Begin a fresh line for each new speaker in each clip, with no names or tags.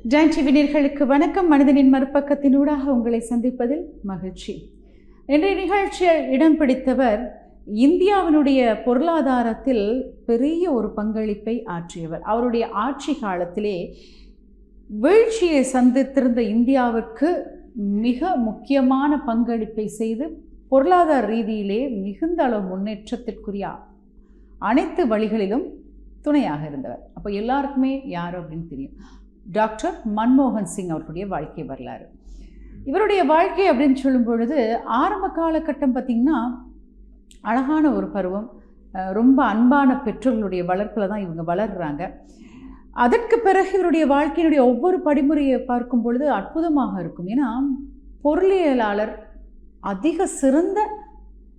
John TV நேயர்களுக்கு வணக்கம். மனிதனின் மறுபக்கத்தினூடாக உங்களை சந்திப்பதில் மகிழ்ச்சி. இன்றைய நிகழ்ச்சியில் இடம் பிடித்தவர் இந்தியாவினுடைய பொருளாதாரத்தில் பெரிய ஒரு பங்களிப்பை ஆற்றியவர். அவருடைய ஆட்சி காலத்திலே வீழ்ச்சியை சந்தித்திருந்த இந்தியாவிற்கு மிக முக்கியமான பங்களிப்பை செய்து பொருளாதார ரீதியிலே மிகுந்த அளவு முன்னேற்றத்திற்குரிய அனைத்து வழிகளிலும் துணையாக இருந்தவர். அப்போ எல்லாருக்குமே யார் அப்படின்னு தெரியும். டாக்டர் மன்மோகன் சிங் அவர்களுடைய வாழ்க்கை வரலாறு. இவருடைய வாழ்க்கை அப்படின்னு சொல்லும் பொழுது ஆரம்ப காலகட்டம் பார்த்திங்கன்னா அழகான ஒரு பருவம், ரொம்ப அன்பான பெற்றோர்களுடைய வளர்ப்பில் தான் இவங்க வளர்கிறாங்க. அதற்கு பிறகு இவருடைய வாழ்க்கையினுடைய ஒவ்வொரு படிமுறையை பார்க்கும் பொழுது அற்புதமாக இருக்கும். ஏன்னா பொருளியலாளர், அதிக சிறந்த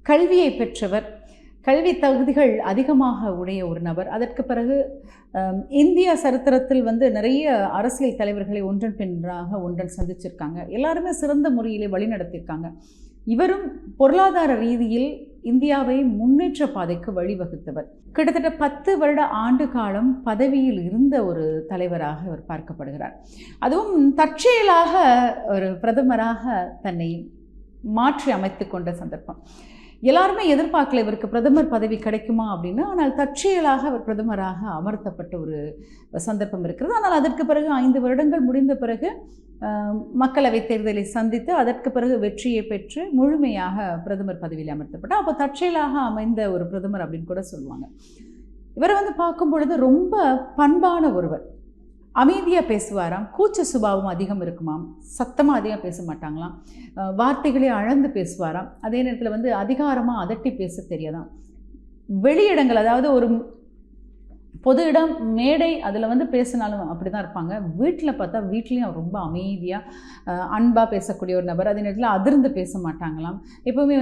கல்வியை பெற்றவர், கல்வி தகுதிகள் அதிகமாக உடைய ஒரு நபர். அதற்கு பிறகு இந்திய சரித்திரத்தில் நிறைய அரசியல் தலைவர்களை ஒன்றன் பின்றாக ஒன்றன் சந்திச்சிருக்காங்க. எல்லாருமே சிறந்த முறையிலே வழிநடத்தியிருக்காங்க. இவரும் பொருளாதார ரீதியில் இந்தியாவை முன்னேற்ற பாதைக்கு வழிவகுத்தவர். கிட்டத்தட்ட 10 வருட ஆண்டு காலம் பதவியில் இருந்த ஒரு தலைவராக இவர் பார்க்கப்படுகிறார். அதுவும் தற்செயலாக ஒரு பிரதமராக தன்னை மாற்றி அமைத்து கொண்ட சந்தர்ப்பம். எல்லாருமே எதிர்பார்க்கல இவருக்கு பிரதமர் பதவி கிடைக்குமா அப்படின்னு. ஆனால் தற்செயலாக அவர் பிரதமராக அமர்த்தப்பட்ட ஒரு சந்தர்ப்பம் இருக்கிறது. ஆனால் அதற்கு பிறகு 5 வருடங்கள் முடிந்த பிறகு மக்களவைத் தேர்தலை சந்தித்து அதற்கு பிறகு வெற்றியை பெற்று முழுமையாக பிரதமர் பதவியில் அமர்த்தப்பட்டார். அப்போ தற்செயலாக அமைந்த ஒரு பிரதமர் அப்படின்னு கூட சொல்லுவாங்க. இவரை பார்க்கும் பொழுது ரொம்ப பண்பான ஒருவர். அமைதியாக பேசுவாராம், கூச்ச சுபாவம் அதிகம் இருக்குமாம், சத்தமாக அதிகம் பேச மாட்டாங்களாம், வார்த்தைகளே அளந்து பேசுவாராம். அதே நேரத்தில் அதிகாரமாக அதட்டி பேச தெரியாதாம். வெளியிடங்கள், அதாவது ஒரு பொது இடம், மேடை, அதில் பேசினாலும் அப்படி தான் இருப்பாங்க. வீட்டில் பார்த்தா வீட்லேயும் ரொம்ப அமைதியாக அன்பாக பேசக்கூடிய ஒரு நபர். அதே நேரத்தில் அதிர்ந்து பேச மாட்டாங்களாம். எப்போவுமே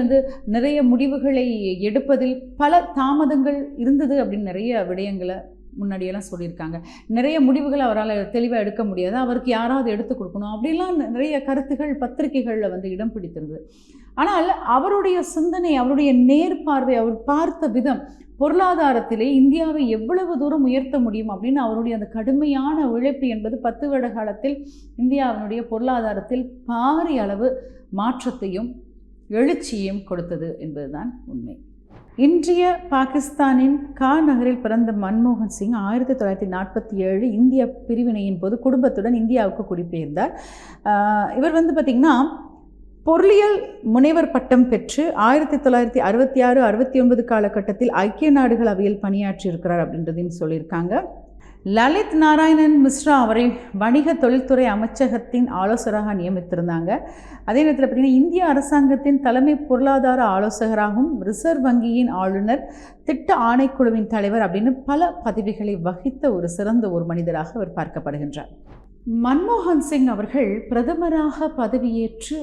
நிறைய முடிவுகளை எடுப்பதில் பல தாமதங்கள் இருந்தது அப்படின்னு நிறைய விடயங்களை முன்னாடியெல்லாம் சொல்லியிருக்காங்க. நிறைய முடிவுகள் அவரால் தெளிவாக எடுக்க முடியாது, அவருக்கு யாராவது எடுத்து கொடுக்கணும் அப்படிலாம் நிறைய கருத்துகள் பத்திரிகைகளில் இடம் பிடித்திருந்தது. ஆனால் அவருடைய சிந்தனை, அவருடைய நேர்பார்வை, அவர் பார்த்த விதம் பொருளாதாரத்திலே இந்தியாவை எவ்வளவு தூரம் உயர்த்த முடியும் அப்படின்னு அவருடைய அந்த கடுமையான உழைப்பு என்பது 10 வருட காலத்தில் இந்தியாவினுடைய பொருளாதாரத்தில் பாரிய அளவு மாற்றத்தையும் எழுச்சியையும் கொடுத்தது என்பதுதான் உண்மை. இன்றைய பாகிஸ்தானின் கார் நகரில் பிறந்த மன்மோகன் சிங் 1947 இந்திய பிரிவினையின் போது குடும்பத்துடன் இந்தியாவுக்கு குடிபெயர்ந்தார். இவர் பார்த்திங்கன்னா பொருளியல் முனைவர் பட்டம் பெற்று 1966-69 காலகட்டத்தில் ஐக்கிய நாடுகள் அவையில் பணியாற்றியிருக்கிறார் அப்படின்றதையும் சொல்லியிருக்காங்க. லலித் நாராயணன் மிஸ்ரா அவரை வணிக தொழில்துறை அமைச்சகத்தின் ஆலோசகராக நியமித்திருந்தாங்க. அதே நேரத்தில் பார்த்திங்கன்னா இந்திய அரசாங்கத்தின் தலைமை பொருளாதார ஆலோசகராகவும், ரிசர்வ் வங்கியின் ஆளுநர், திட்ட ஆணைக்குழுவின் தலைவர் அப்படின்னு பல பதவிகளை வகித்த ஒரு சிறந்த ஒரு மனிதராக அவர் பார்க்கப்படுகின்றார். மன்மோகன் சிங் அவர்கள் பிரதமராக பதவியேற்று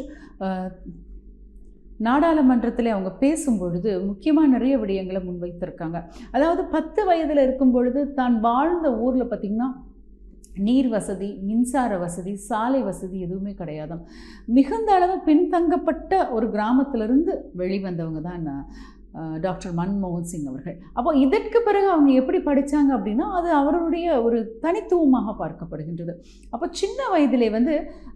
நாடாளுமன்றத்தில் அவங்க பேசும்பொழுது முக்கியமாக நிறைய விடயங்களை முன்வைத்திருக்காங்க. அதாவது 10 வயதில் இருக்கும் பொழுது தான் வாழ்ந்த ஊரில் பார்த்திங்கன்னா நீர் வசதி, மின்சார வசதி, சாலை வசதி எதுவுமே கிடையாதாம். மிகுந்த அளவு பின்தங்கப்பட்ட ஒரு கிராமத்திலிருந்து வெளிவந்தவங்க தான் டாக்டர் மன்மோகன் சிங் அவர்கள். அப்போ இதற்கு பிறகு அவங்க எப்படி படித்தாங்க அப்படின்னா அது அவருடைய ஒரு தனித்துவமாக பார்க்கப்படுகின்றது. அப்போ சின்ன வயதிலே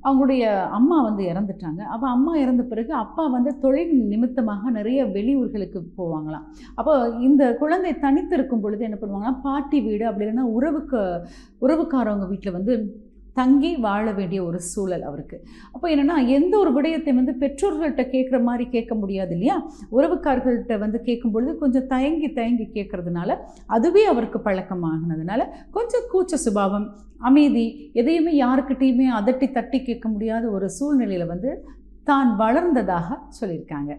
அவங்களுடைய அம்மா இறந்துட்டாங்க. அப்போ அம்மா இறந்த பிறகு அப்பா தொழில் நிமித்தமாக நிறைய வெளியூர்களுக்கு போவாங்களாம். அப்போ இந்த குழந்தை தனித்து இருக்கும் பொழுது என்ன பண்ணுவாங்கன்னா பாட்டி வீடு அப்படி இல்லைன்னா உறவுக்காரவங்க வீட்டில் தங்கி வாழ வேண்டிய ஒரு சூழல் அவருக்கு. அப்போ என்னென்னா எந்த ஒரு விடயத்தை பெற்றோர்கள்ட்ட கேட்குற மாதிரி கேட்க முடியாது இல்லையா. உறவுக்காரர்கள்ட்ட கேட்கும் பொழுது கொஞ்சம் தயங்கி கேட்கறதுனால அதுவே அவருக்கு பழக்கமாகினதுனால கொஞ்சம் கூச்ச சுபாவம், அமைதி, எதையுமே யாருக்கிட்டையுமே அதட்டி தட்டி கேட்க முடியாத ஒரு சூழ்நிலையில் தான் வளர்ந்ததாக சொல்லியிருக்காங்க.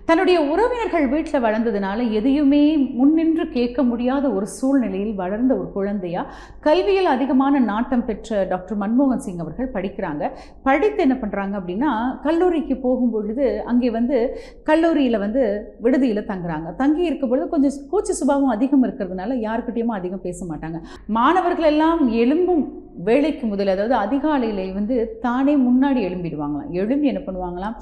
தன்னுடைய உறவினர்கள் வீட்டில் வளர்ந்ததுனால எதையுமே முன்னின்று கேட்க முடியாத ஒரு சூழ்நிலையில் வளர்ந்த ஒரு குழந்தையா கல்வியில் அதிகமான நாட்டம் பெற்ற டாக்டர் மன்மோகன் சிங் அவர்கள் படிக்கிறாங்க. படித்து என்ன பண்ணுறாங்க அப்படின்னா கல்லூரிக்கு போகும்பொழுது அங்கே கல்லூரியில் விடுதியில் தங்குறாங்க. தங்கி இருக்கும் பொழுது கொஞ்சம் கூச்ச சுபாவம் அதிகம் இருக்கிறதுனால யாருக்கிட்டையுமே அதிகம் பேச மாட்டாங்க. மாணவர்கள் எல்லாம் எழும்பும் வேலைக்கு முதல், அதாவது அதிகாலையிலே தானே முன்னாடி எழும்பிடுவாங்களாம். எழும்பி என்ன பண்ணுவாங்களாம்,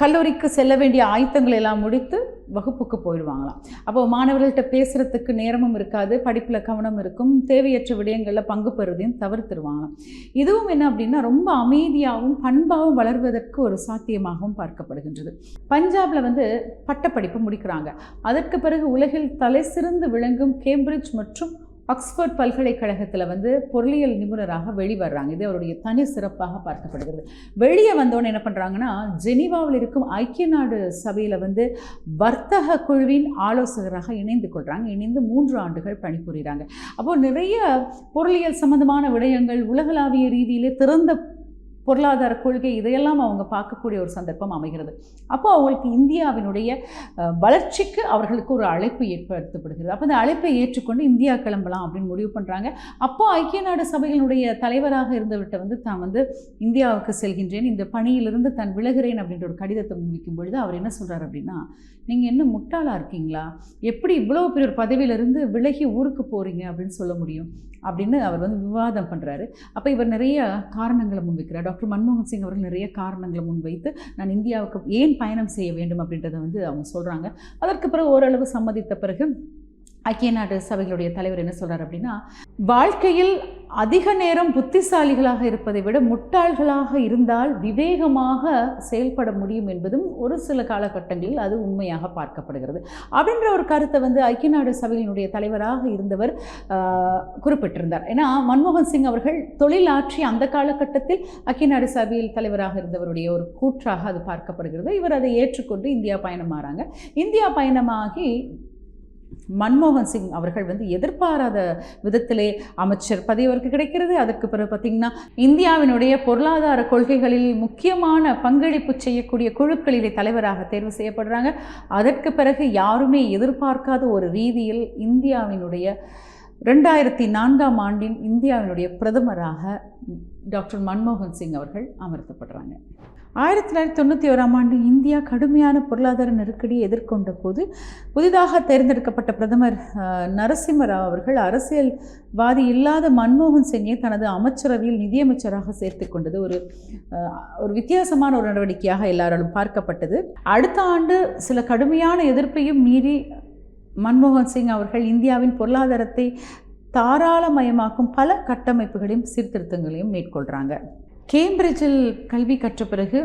கல்லூரிக்கு செல்ல வேண்டிய ஆயத்தங்களை எல்லாம் முடித்து வகுப்புக்கு போயிடுவாங்களாம். அப்போது மாணவர்கள்ட்ட பேசுகிறதுக்கு நேரமும் இருக்காது, படிப்பில் கவனம் இருக்கும், தேவையற்ற விடயங்களில் பங்கு பெறுவதையும் தவிர்த்துருவாங்களாம். இதுவும் என்ன அப்படின்னா ரொம்ப அமைதியாகவும் பண்பாகவும் வளர்வதற்கு ஒரு சாத்தியமாகவும் பார்க்கப்படுகின்றது. பஞ்சாபில் பட்டப்படிப்பு முடிக்கிறாங்க. அதற்கு பிறகு உலகில் தலை சிறந்து விளங்கும் கேம்பிரிட்ஜ் மற்றும் ஆக்ஸ்போர்ட் பல்கலைக்கழகத்தில் பொருளியல் நிபுணராக வெளிவர்றாங்க. இது அவருடைய தனி சிறப்பாக பார்க்கப்படுகிறது. வெளியே வந்தோன்னு என்ன பண்ணுறாங்கன்னா, ஜெனீவாவில் இருக்கும் ஐக்கிய நாடு சபையில் வர்த்தக குழுவின் ஆலோசகராக இணைந்து கொள்கிறாங்க. இணைந்து 3 ஆண்டுகள் பணிபுரிகிறாங்க. அப்போது நிறைய பொருளியல் சம்பந்தமான விடயங்கள், உலகளாவிய ரீதியிலே திறந்த பொருளாதார கொள்கை, இதையெல்லாம் அவங்க பார்க்கக்கூடிய ஒரு சந்தர்ப்பம் அமைகிறது. அப்போ அவங்களுக்கு இந்தியாவினுடைய வளர்ச்சிக்கு அவர்களுக்கு ஒரு அழைப்பு ஏற்படுத்தப்படுகிறது. அப்போ அந்த அழைப்பை ஏற்றுக்கொண்டு இந்தியா கிளம்பலாம் அப்படின்னு முடிவு பண்ணுறாங்க. அப்போ ஐக்கிய நாடு சபைகளுடைய தலைவராக இருந்தவர்கிட்ட தான் இந்தியாவுக்கு செல்கின்றேன், இந்த பணியிலிருந்து தான் விலகிறேன் அப்படின்ற ஒரு கடிதத்தை முன்வைக்கும் பொழுது அவர் என்ன சொல்கிறார் அப்படின்னா, நீங்கள் என்ன முட்டாளாக இருக்கீங்களா, எப்படி இவ்வளோ பெரிய ஒரு பதவியிலிருந்து விலகி ஊருக்கு போகிறீங்க அப்படின்னு சொல்ல முடியும் அப்படின்னு அவர் விவாதம் பண்ணுறாரு. அப்போ இவர் நிறைய காரணங்களை முன்வைக்கிறார். டாக்டர் மன்மோகன் சிங் அவர்கள் நிறைய காரணங்களை முன்வைத்து நான் இந்தியாவுக்கு ஏன் பயணம் செய்ய வேண்டும் அப்படின்றத அவங்க சொல்கிறாங்க. அதற்கு பிறகு ஓரளவு சம்மதித்த பிறகு ஐக்கிய நாடு சபைகளுடைய தலைவர் என்ன சொல்கிறார் அப்படின்னா, வாழ்க்கையில் அதிக நேரம் புத்திசாலிகளாக இருப்பதை விட முட்டாள்களாக இருந்தால் விவேகமாக செயல்பட முடியும் என்பதும் ஒரு சில காலகட்டங்களில் அது உண்மையாக பார்க்கப்படுகிறது அப்படின்ற ஒரு கருத்தை ஐக்கிய நாடு சபையினுடைய தலைவராக இருந்தவர் குறிப்பிட்டிருந்தார். ஏன்னா மன்மோகன் சிங் அவர்கள் தொழிலாற்றி அந்த காலகட்டத்தில் ஐக்கிய நாடு சபையில் தலைவராக இருந்தவருடைய ஒரு கூற்றாக அது பார்க்கப்படுகிறது. இவர் அதை ஏற்றுக்கொண்டு இந்தியா பயணமாகறாங்க. இந்தியா பயணமாகி மன்மோகன் சிங் அவர்கள் எதிர்பாராத விதத்திலே அமைச்சர் பதவி அவருக்கு கிடைக்கிறது. அதற்கு பிறகு பார்த்திங்கன்னா இந்தியாவினுடைய பொருளாதார கொள்கைகளில் முக்கியமான பங்களிப்பு செய்யக்கூடிய குழுக்களிலே தலைவராக தேர்வு செய்யப்படுறாங்க. அதற்கு பிறகு யாருமே எதிர்பார்க்காத ஒரு ரீதியில் இந்தியாவினுடைய 2004ஆம் ஆண்டின் இந்தியாவினுடைய பிரதமராக டாக்டர் மன்மோகன் சிங் அவர்கள் அமர்த்தப்படுறாங்க. 1991ஆம் ஆண்டு இந்தியா கடுமையான பொருளாதார நெருக்கடியை எதிர்கொண்ட போது புதிதாக தேர்ந்தெடுக்கப்பட்ட பிரதமர் நரசிம்மராவ் அவர்கள் அரசியல்வாதி இல்லாத மன்மோகன் சிங்கை தனது அமைச்சரவையில் நிதியமைச்சராக சேர்த்து கொண்டது ஒரு வித்தியாசமான ஒரு நடவடிக்கையாக எல்லாராலும் பார்க்கப்பட்டது. அடுத்த ஆண்டு சில கடுமையான எதிர்ப்பையும் மீறி மன்மோகன் சிங் அவர்கள் இந்தியாவின் பொருளாதாரத்தை தாராளமயமாக்கும் பல கட்டமைப்புகளையும் சீர்திருத்தங்களையும் மேற்கொள்கிறாங்க. கேம்பிரிட்ஜில் கல்வி கற்ற பிறகு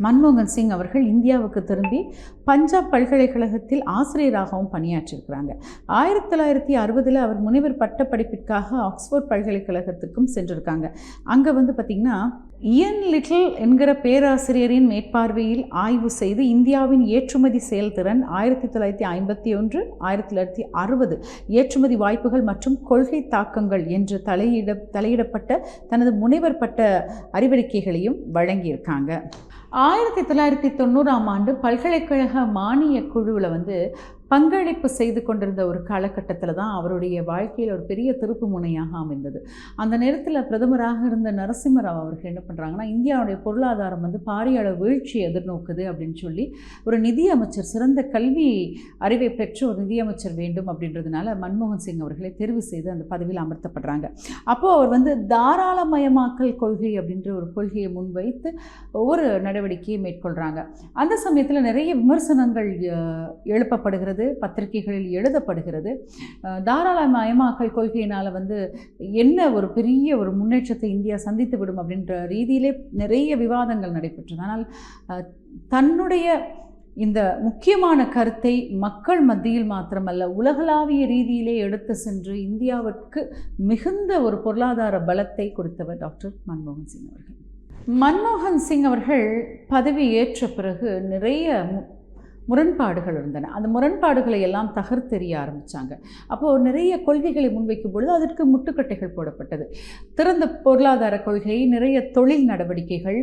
மன்மோகன் சிங் அவர்கள் இந்தியாவுக்கு திரும்பி பஞ்சாப் பல்கலைக்கழகத்தில் ஆசிரியராகவும் பணியாற்றியிருக்கிறாங்க. 1960 அவர் முனைவர் பட்டப்படிப்பிற்காக ஆக்ஸ்போர்ட் பல்கலைக்கழகத்துக்கும் சென்றிருக்காங்க. அங்கே பார்த்திங்கன்னா இயன் லிட்டில் என்கிற பேராசிரியரின் மேற்பார்வையில் ஆய்வு செய்து இந்தியாவின் ஏற்றுமதி செயல்திறன் 1951 1960 ஏற்றுமதி வாய்ப்புகள் மற்றும் கொள்கை தாக்கங்கள் என்று தலையிடப்பட்ட தனது முனைவர் பட்ட அறிவறிக்கைகளையும் வழங்கியிருக்காங்க. 1990ஆம் ஆண்டு பல்கலைக்கழக மானிய குழுவில் பங்களிப்பு செய்து கொண்டிருந்த ஒரு காலகட்டத்தில் தான் அவருடைய வாழ்க்கையில் ஒரு பெரிய திருப்பு முனையாக அமைந்தது. அந்த நேரத்தில் பிரதமராக இருந்த நரசிம்மராவ் அவர்கள் என்ன பண்ணுறாங்கன்னா, இந்தியாவுடைய பொருளாதாரம் பாரிய அளவு வீழ்ச்சியை எதிர்நோக்குது அப்படின்னு சொல்லி ஒரு நிதியமைச்சர், சிறந்த கல்வி அறிவை பெற்ற ஒரு நிதியமைச்சர் வேண்டும் அப்படின்றதுனால மன்மோகன் சிங் அவர்களை தெரிவு செய்து அந்த பதவியில் அமர்த்தப்படுறாங்க. அப்போது அவர் தாராளமயமாக்கல் கொள்கை அப்படின்ற ஒரு கொள்கையை முன்வைத்து ஒவ்வொரு நடவடிக்கையை மேற்கொள்கிறாங்க. அந்த சமயத்தில் நிறைய விமர்சனங்கள் எழுப்பப்படுகிறது, பத்திரிகைகளில் எழுதப்படுகிறது. தாராளமயமாக்கல் கொள்கையினால் என்ன ஒரு பெரிய ஒரு முன்னேற்றத்தை இந்தியா சந்தித்து விடும் அப்படின்ற ரீதியிலே நிறைய விவாதங்கள் நடைபெற்றது. ஆனால் தன்னுடைய இந்த முக்கியமான கருத்தை மக்கள் மத்தியில் மாத்திரமல்ல உலகளாவிய ரீதியிலே எடுத்து சென்று இந்தியாவிற்கு மிகுந்த ஒரு பொருளாதார பலத்தை கொடுத்தவர் டாக்டர் மன்மோகன் சிங் அவர்கள். மன்மோகன் சிங் அவர்கள் பதவி ஏற்ற பிறகு நிறைய முரண்பாடுகள் இருந்தன. அந்த முரண்பாடுகளை எல்லாம் தகர்த்தெறிய ஆரம்பித்தாங்க. அப்போது நிறைய கொள்கைகளை முன்வைக்கும் பொழுது அதற்கு முட்டுக்கட்டைகள் போடப்பட்டது. திறந்த பொருளாதார கொள்கை, நிறைய தொழில் நடவடிக்கைகள்,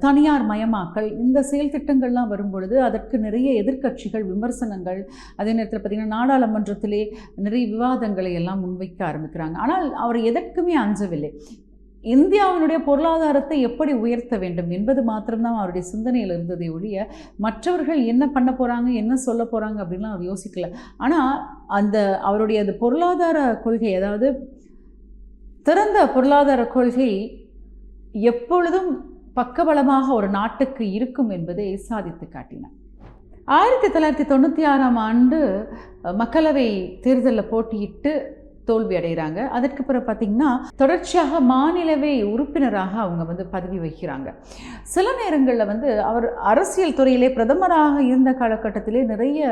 தனியார் மயமாக்கல், இந்த செயல் திட்டங்கள்லாம் வரும்பொழுது அதற்கு நிறைய எதிர்க்கட்சிகள் விமர்சனங்கள், அதே நேரத்தில் பார்த்திங்கன்னா நாடாளுமன்றத்திலே நிறைய விவாதங்களை எல்லாம் முன்வைக்க ஆரம்பிக்கிறாங்க. ஆனால் அவர் எதற்குமே அஞ்சவில்லை. இந்தியாவினுடைய பொருளாதாரத்தை எப்படி உயர்த்த வேண்டும் என்பது மாத்திரம்தான் அவருடைய சிந்தனையில் இருந்ததை ஒழிய மற்றவர்கள் என்ன பண்ண போகிறாங்க, என்ன சொல்ல போகிறாங்க அப்படின்லாம் அவர் யோசிக்கல. ஆனால் அந்த அவருடைய அது பொருளாதார கொள்கை, அதாவது திறந்த பொருளாதார கொள்கை எப்பொழுதும் பக்கபலமாக ஒரு நாட்டுக்கு இருக்கும் என்பதை சாதித்து காட்டினார். 1996ஆம் ஆண்டு மக்களவை தேர்தலில் போட்டியிட்டு தோல்வி அடைகிறாங்க. அதற்கு பிறகு பார்த்திங்கன்னா தொடர்ச்சியாக மாநிலவை உறுப்பினராக அவங்க பதவி வகிக்கிறாங்க. சில நேரங்களில் அவர் அரசியல் துறையிலே பிரதமராக இருந்த காலகட்டத்திலே நிறைய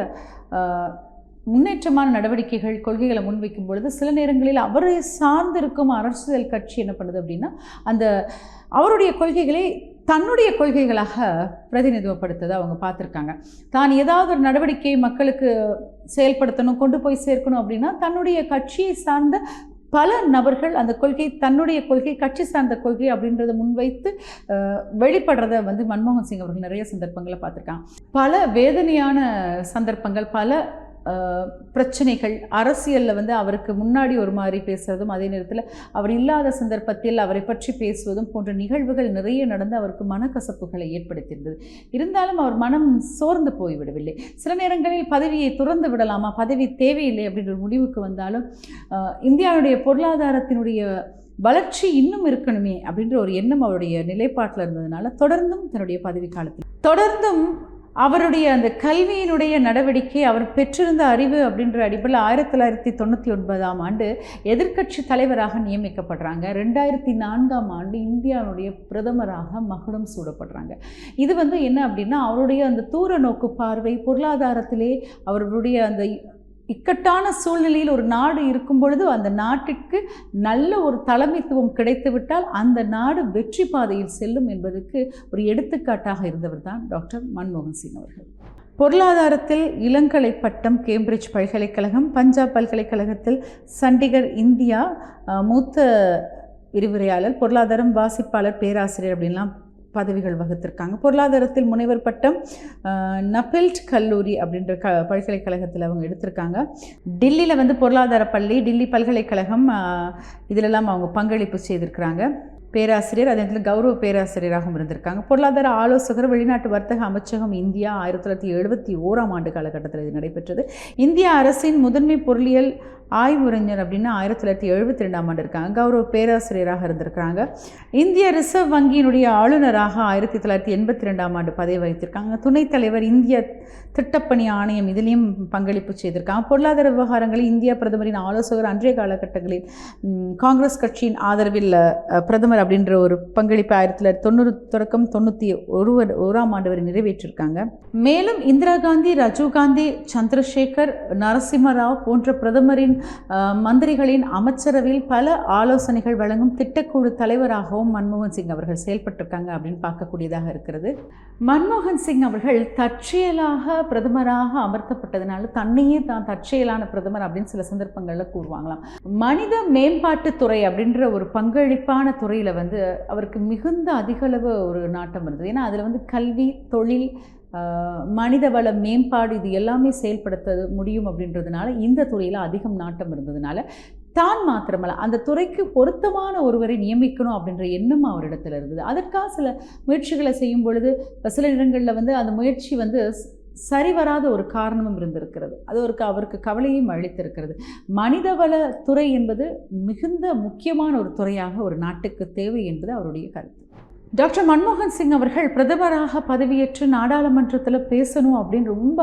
முன்னேற்றமான நடவடிக்கைகள் கொள்கைகளை முன்வைக்கும் பொழுது சில நேரங்களில் அவரை சார்ந்திருக்கும் அரசியல் கட்சி என்ன பண்ணுது அப்படின்னா அந்த அவருடைய கொள்கைகளை தன்னுடைய கொள்கைகளாக பிரதிநிதித்துவப்படுத்ததை அவங்க பார்த்துருக்காங்க. தான் ஏதாவது ஒரு நடவடிக்கை மக்களுக்கு செயல்படுத்தணும், கொண்டு போய் சேர்க்கணும் அப்படின்னா தன்னுடைய கட்சியை சார்ந்த பல நபர்கள் அந்த கொள்கை தன்னுடைய கொள்கை கட்சி சார்ந்த கொள்கை அப்படின்றத முன்வைத்து வெளிப்படுறத மன்மோகன் சிங் அவர்கள் நிறைய சந்தர்ப்பங்களை பார்த்துருக்காங்க. பல வேதனையான சந்தர்ப்பங்கள், பல பிரச்சனைகள் அரசியலில் அவருக்கு முன்னாடி ஒரு மாதிரி பேசுகிறதும் அதே நேரத்தில் அவர் இல்லாத சந்தர்ப்பத்தில் அவரை பற்றி பேசுவதும் போன்ற நிகழ்வுகள் நிறைய நடந்து அவருக்கு மனக்கசப்புகளை ஏற்படுத்தியிருந்தது. இருந்தாலும் அவர் மனம் சோர்ந்து போய்விடவில்லை. சில நேரங்களில் பதவியை துறந்து விடலாமா, பதவி தேவையில்லை அப்படின்ற முடிவுக்கு வந்தாலும் இந்தியாவுடைய பொருளாதாரத்தினுடைய வளர்ச்சி இன்னும் இருக்கணுமே அப்படின்ற ஒரு எண்ணம் அவருடைய நிலைப்பாட்டில் இருந்ததுனால தொடர்ந்தும் தன்னுடைய பதவி காலத்தில் தொடர்ந்தும் அவருடைய அந்த கல்வியினுடைய நடவடிக்கை அவர் பெற்றிருந்த அறிவு அப்படின்ற அடிப்படையில் 1999ஆம் ஆண்டு எதிர்க்கட்சி தலைவராக நியமிக்கப்படுறாங்க. 2004ஆம் ஆண்டு இந்தியாவுடைய பிரதமராக மகுடம் சூடப்படுறாங்க. இது என்ன அப்படின்னா அவருடைய அந்த தூர நோக்கு பார்வை, பொருளாதாரத்திலே அவருடைய அந்த இக்கட்டான சூழ்நிலையில் ஒரு நாடு இருக்கும் பொழுது அந்த நாட்டிற்கு நல்ல ஒரு தலைமைத்துவம் கிடைத்துவிட்டால் அந்த நாடு வெற்றி பாதையில் செல்லும் என்பதற்கு ஒரு எடுத்துக்காட்டாக இருந்தவர் தான் டாக்டர் மன்மோகன் சிங் அவர்கள். பொருளாதாரத்தில் இளங்கலை பட்டம் கேம்பிரிட்ஜ் பல்கலைக்கழகம், பஞ்சாப் பல்கலைக்கழகத்தில் சண்டிகர் இந்தியா மூத்த விரிவுரையாளர், பொருளாதாரம் வாசிப்பாளர், பேராசிரியர் அப்படின்லாம் பதவிகள் வகுத்திருக்காங்க. பொருளாதாரத்தில் முனைவர் பட்டம் நபெல்ட் கல்லூரி அப்படின்ற பல்கலைக்கழகத்தில் அவங்க எடுத்திருக்காங்க. டில்லியில் பொருளாதார பள்ளி, டில்லி பல்கலைக்கழகம் இதிலெல்லாம் அவங்க பங்களிப்பு செய்திருக்கிறாங்க. பேராசிரியர், அதே நேரத்தில் கௌரவ பேராசிரியராகவும் இருந்திருக்காங்க. பொருளாதார ஆலோசகர், வெளிநாட்டு வர்த்தக அமைச்சகம் இந்தியா 1971ஆம் ஆண்டு காலகட்டத்தில் இது நடைபெற்றது. இந்திய அரசின் முதன்மை பொருளியல் ஆய்வுரைஞர் அப்படின்னா 1972ஆம் ஆண்டு இருக்காங்க. கௌரவ பேராசிரியராக இருந்திருக்கிறாங்க. இந்திய ரிசர்வ் வங்கியினுடைய ஆளுநராக 1982ஆம் ஆண்டு பதவி வகித்திருக்காங்க. துணைத் தலைவர், இந்திய திட்டப்பணி ஆணையம் இதிலையும் பங்களிப்பு செய்திருக்காங்க. பொருளாதார விவகாரங்களில் இந்திய பிரதமரின் ஆலோசகர், அன்றைய காலகட்டங்களில் காங்கிரஸ் கட்சியின் ஆதரவில் பிரதமர் அப்படின்ற ஒரு பங்களிப்பு 1990 தொடக்கம் 91ஆம் ஆண்டு வரை நிறைவேற்றிருக்காங்க. மேலும் இந்திரா காந்தி, ராஜீவ் காந்தி, சந்திரசேகர், நரசிம்மராவ் போன்ற பிரதமரின் மந்திரிகளின் அமைச்சரவையில் பல ஆலோசனைகள் வழங்கும் திட்டக்குழு தலைவராகவும் மன்மோகன் சிங் அவர்கள் செயல்பட்டிருக்காங்க அப்படின்னு பார்க்கக்கூடியதாக இருக்கிறது. மன்மோகன் சிங் அவர்கள் தற்செயலாக பிரதமராக அமர்த்தப்பட்டதுனால தன்னையே தான் தற்செயலான பிரதமர் அப்படின்னு சில சந்தர்ப்பங்களில் கூறுவாங்களாம். மனித மேம்பாட்டுத்துறை அப்படின்ற ஒரு பங்களிப்பான துறையில் அவருக்கு மிகுந்த அதிகளவு ஒரு நாட்டம் இருந்தது. ஏன்னா அதில் கல்வி, தொழில், மனிதவள மேம்பாடு இது எல்லாமே செயல்படுத்த முடியும் அப்படின்றதுனால இந்த துறையில் அதிகம் நாட்டம் இருந்ததுனால தான் மாத்திரமல்ல அந்த துறைக்கு பொருத்தமான ஒருவரை நியமிக்கணும் அப்படின்ற எண்ணம் அவரிடத்தில் இருந்தது. அதற்காக சில முயற்சிகளை செய்யும் பொழுது சில இடங்களில் அந்த முயற்சி சரிவராத ஒரு காரணமும் இருந்திருக்கிறது. அது அவருக்கு கவலையும் அளித்திருக்கிறது. மனிதவள துறை என்பது மிகுந்த முக்கியமான ஒரு துறையாக ஒரு நாட்டுக்கு தேவை என்பது அவருடைய கருத்து. டாக்டர் மன்மோகன் சிங் அவர்கள் பிரதமராக பதவியேற்று நாடாளுமன்றத்தில் பேசணும் அப்படின்னு ரொம்ப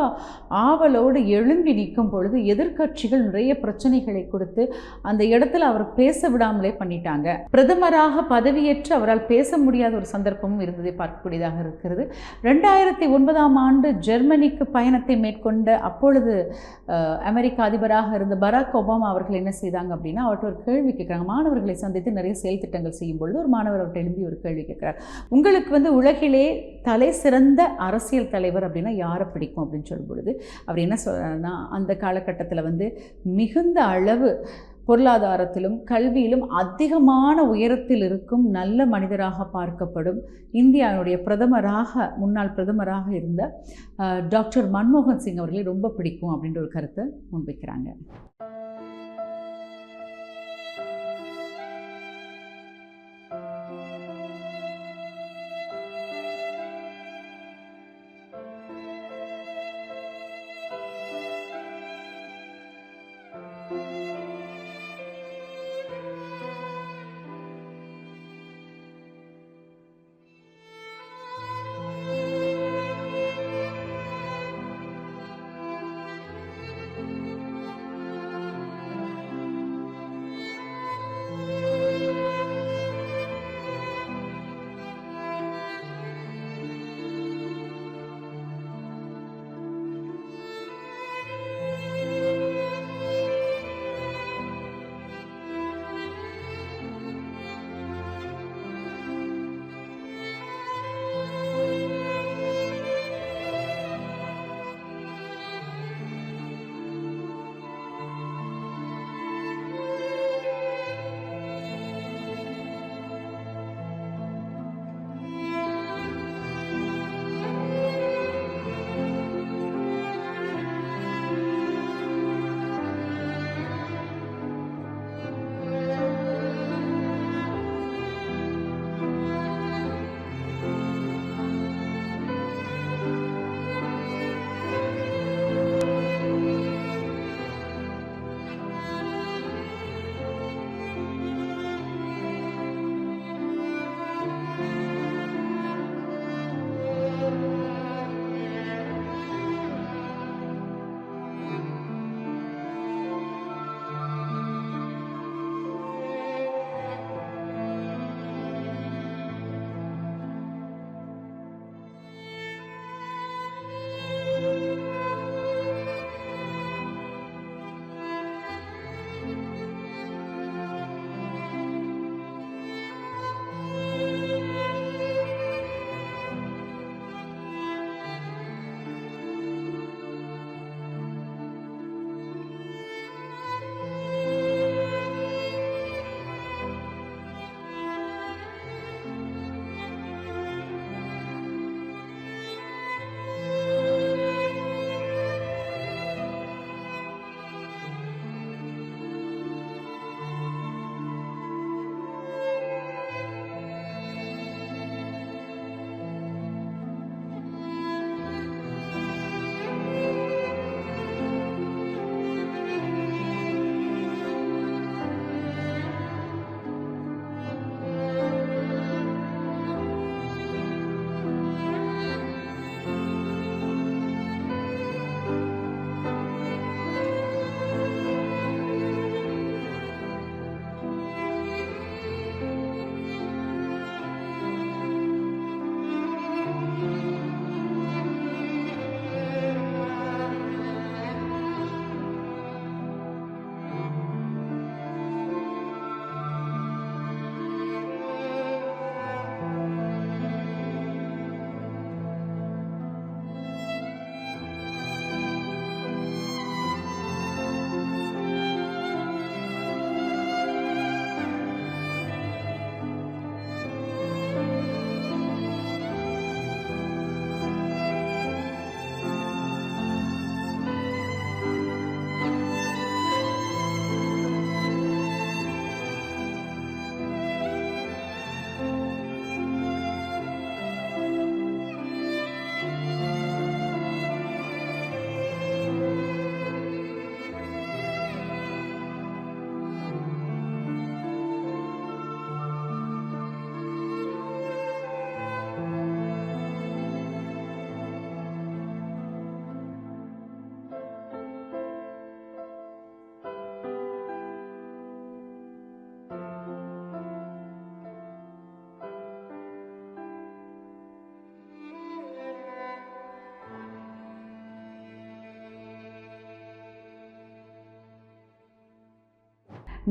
ஆவலோடு எழும்பி நிற்கும் பொழுது எதிர்க்கட்சிகள் நிறைய பிரச்சனைகளை கொடுத்து அந்த இடத்துல அவர் பேச விடாமலே பண்ணிட்டாங்க. பிரதமராக பதவியேற்று அவரால் பேச முடியாத ஒரு சந்தர்ப்பமும் இருந்ததை பார்க்கக்கூடியதாக இருக்கிறது. 2009ஆம் ஆண்டு ஜெர்மனிக்கு பயணத்தை மேற்கொண்ட அப்பொழுது அமெரிக்க அதிபராக இருந்த பராக் ஒபாமா அவர்கள் என்ன செய்தாங்க அப்படின்னா அவர்கிட்ட ஒரு கேள்வி கேட்குறாங்க. மாணவர்களை சந்தித்து நிறைய செயல் திட்டங்கள் செய்யும் பொழுது ஒரு மாணவர் அவர்கிட்ட எழும்பி ஒரு கேள்வி கேட்குறார். உங்களுக்கு உலகிலே தலை சிறந்த அரசியல் தலைவர் அப்படின்னா யாரை பிடிக்கும் அப்படின்னு சொல்லும் பொழுது அவர் என்ன சொல்றாருன்னா அந்த காலகட்டத்தில் மிகுந்த அளவு பொருளாதாரத்திலும் கல்வியிலும் அதிகமான உயரத்தில் இருக்கும் நல்ல மனிதராக பார்க்கப்படும் இந்தியாவுடைய முன்னாள் பிரதமராக இருந்த டாக்டர் மன்மோகன் சிங் அவர்களை ரொம்ப பிடிக்கும் அப்படின்ற ஒரு கருத்தை முன்வைக்கிறாங்க.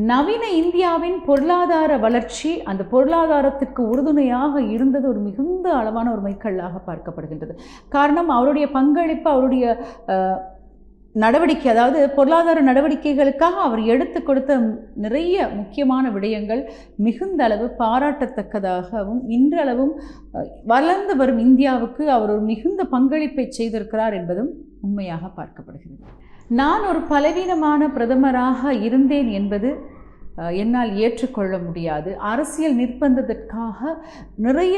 நவீன இந்தியாவின் பொருளாதார வளர்ச்சி, அந்த பொருளாதாரத்திற்கு உறுதுணையாக இருந்தது ஒரு மிகுந்த அளவான ஒரு மைல்கல்லாக பார்க்கப்படுகின்றது. காரணம் அவருடைய பங்களிப்பு, அவருடைய நடவடிக்கை, அதாவது பொருளாதார நடவடிக்கைகளுக்காக அவர் எடுத்து கொடுத்த நிறைய முக்கியமான விடயங்கள் மிகுந்த அளவு பாராட்டத்தக்கதாகவும், இன்றளவும் வளர்ந்து வரும் இந்தியாவுக்கு அவர் ஒரு மிகுந்த பங்களிப்பை செய்திருக்கிறார் என்பதும் உண்மையாக பார்க்கப்படுகிறது. நான் ஒரு பலவீனமான பிரதமராக இருந்தேன் என்பது என்னால் ஏற்றுக்கொள்ள முடியாது. அரசியல் நிர்பந்தத்திற்காக நிறைய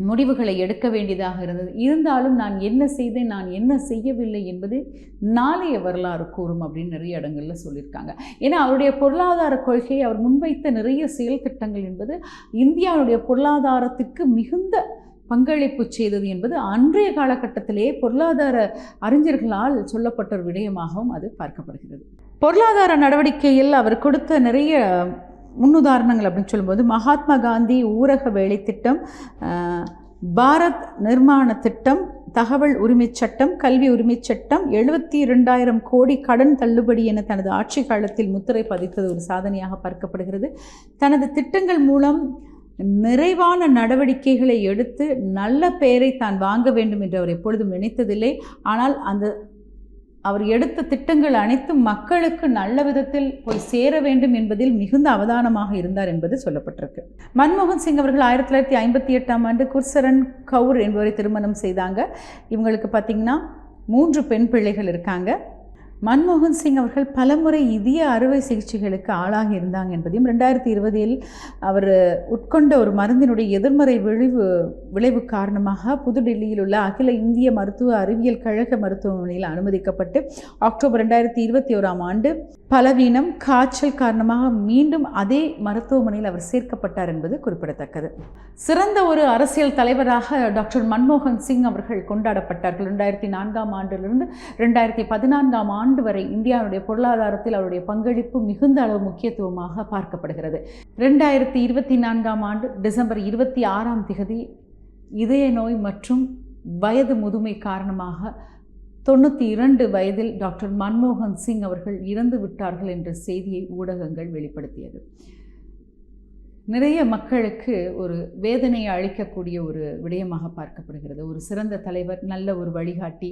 முடிவுகளை எடுக்க வேண்டியதாக இருந்தது. இருந்தாலும் நான் என்ன செய்தேன், நான் என்ன செய்யவில்லை என்பது நாளைய வரலாறு கூறும் அப்படின்னு நிறைய இடங்களில் சொல்லியிருக்காங்க. ஏன்னா அவருடைய பொருளாதார கொள்கையை அவர் முன்வைத்த நிறைய செயல் திட்டங்கள் என்பது இந்தியாவுடைய பொருளாதாரத்துக்கு மிகுந்த பங்களிப்பு செய்தது என்பது அன்றைய காலகட்டத்திலே பொருளாதார அறிஞர்களால் சொல்லப்பட்ட ஒரு விடயமாகவும் அது பார்க்கப்படுகிறது. பொருளாதார நடவடிக்கையில் அவர் கொடுத்த நிறைய முன்னுதாரணங்கள் அப்படின்னு சொல்லும்போது மகாத்மா காந்தி ஊரக வேலை திட்டம், பாரத் நிர்மாண திட்டம், தகவல் உரிமை சட்டம், கல்வி உரிமை சட்டம், 72,000 கோடி கடன் தள்ளுபடி என தனது ஆட்சி காலத்தில் முத்திரை பதித்தது ஒரு சாதனையாக பார்க்கப்படுகிறது. தனது திட்டங்கள் மூலம் நிறைவான நடவடிக்கைகளை எடுத்து நல்ல பெயரை தான் வாங்க வேண்டும் என்று அவர் எப்பொழுதும் நினைத்ததில்லை. ஆனால் அவர் எடுத்த திட்டங்கள் அனைத்தும் மக்களுக்கு நல்ல விதத்தில் போய் சேர வேண்டும் என்பதில் மிகுந்த அவதானமாக இருந்தார் என்பது சொல்லப்பட்டிருக்கு. மன்மோகன் சிங் அவர்கள் 1958ஆம் ஆண்டு குர்சரன் கவுர் என்பவரை திருமணம் செய்தாங்க. இவங்களுக்கு பார்த்திங்கன்னா 3 பெண் பிள்ளைகள் இருக்காங்க. மன்மோகன் சிங் அவர்கள் பலமுறை இதய அறுவை சிகிச்சைகளுக்கு ஆளாகி இருந்தாங்க என்பதையும் 2020இல் அவர் உட்கொண்ட ஒரு மருந்தினுடைய எதிர்மறை விளைவு காரணமாக புதுடில்லியில் உள்ள அகில இந்திய மருத்துவ அறிவியல் கழக மருத்துவமனையில் அனுமதிக்கப்பட்டு அக்டோபர் 2021ஆம் ஆண்டு பலவீனம், காய்ச்சல் காரணமாக மீண்டும் அதே மருத்துவமனையில் அவர் சேர்க்கப்பட்டார் என்பது குறிப்பிடத்தக்கது. சிறந்த ஒரு அரசியல் தலைவராக டாக்டர் மன்மோகன் சிங் அவர்கள் கொண்டாடப்பட்டார்கள். 2004ஆம் ஆண்டிலிருந்து 2014ஆம் ஆண்டு வரை இந்தியாவுடைய பொருளாதாரத்தில் அவருடைய பங்களிப்பு மிகுந்த அளவு முக்கியத்துவமாக பார்க்கப்படுகிறது. 2024ஆம் ஆண்டு டிசம்பர் 26ஆம் தேதி இதய நோய் மற்றும் வயது முதுமை காரணமாக 92 வயதில் டாக்டர் மன்மோகன் சிங் அவர்கள் இறந்து விட்டார்கள் என்ற செய்தியை ஊடகங்கள் வெளிப்படுத்தியது. நிறைய மக்களுக்கு ஒரு வேதனையை அளிக்கக்கூடிய ஒரு விடயமாக பார்க்கப்படுகிறது. ஒரு சிறந்த தலைவர், நல்ல ஒரு வழிகாட்டி,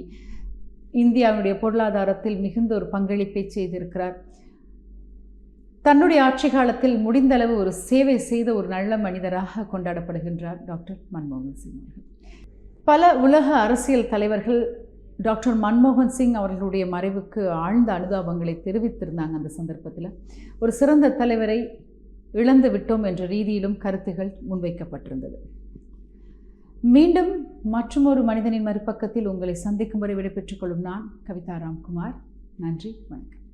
இந்தியாவுடைய பொருளாதாரத்தில் மிகுந்த ஒரு பங்களிப்பை செய்திருக்கிறார். தன்னுடைய ஆட்சி காலத்தில் முடிந்தளவு ஒரு சேவை செய்த ஒரு நல்ல மனிதராக கொண்டாடப்படுகின்றார் டாக்டர் மன்மோகன் சிங் அவர்கள். பல உலக அரசியல் தலைவர்கள் டாக்டர் மன்மோகன் சிங் அவர்களுடைய மறைவுக்கு ஆழ்ந்த அனுதாபங்களை தெரிவித்திருந்தாங்க. அந்த சந்தர்ப்பத்தில் ஒரு சிறந்த தலைவரை இழந்து விட்டோம் என்ற ரீதியிலும் கருத்துகள் முன்வைக்கப்பட்டிருந்தது. மீண்டும் மற்றொரு மனிதனின் மறுபக்கத்தில் உங்களை சந்திக்கும் வரை விடைபெற்றுக் கொள்ளும் நான் கவிதா ராம்குமார். நன்றி, வணக்கம்.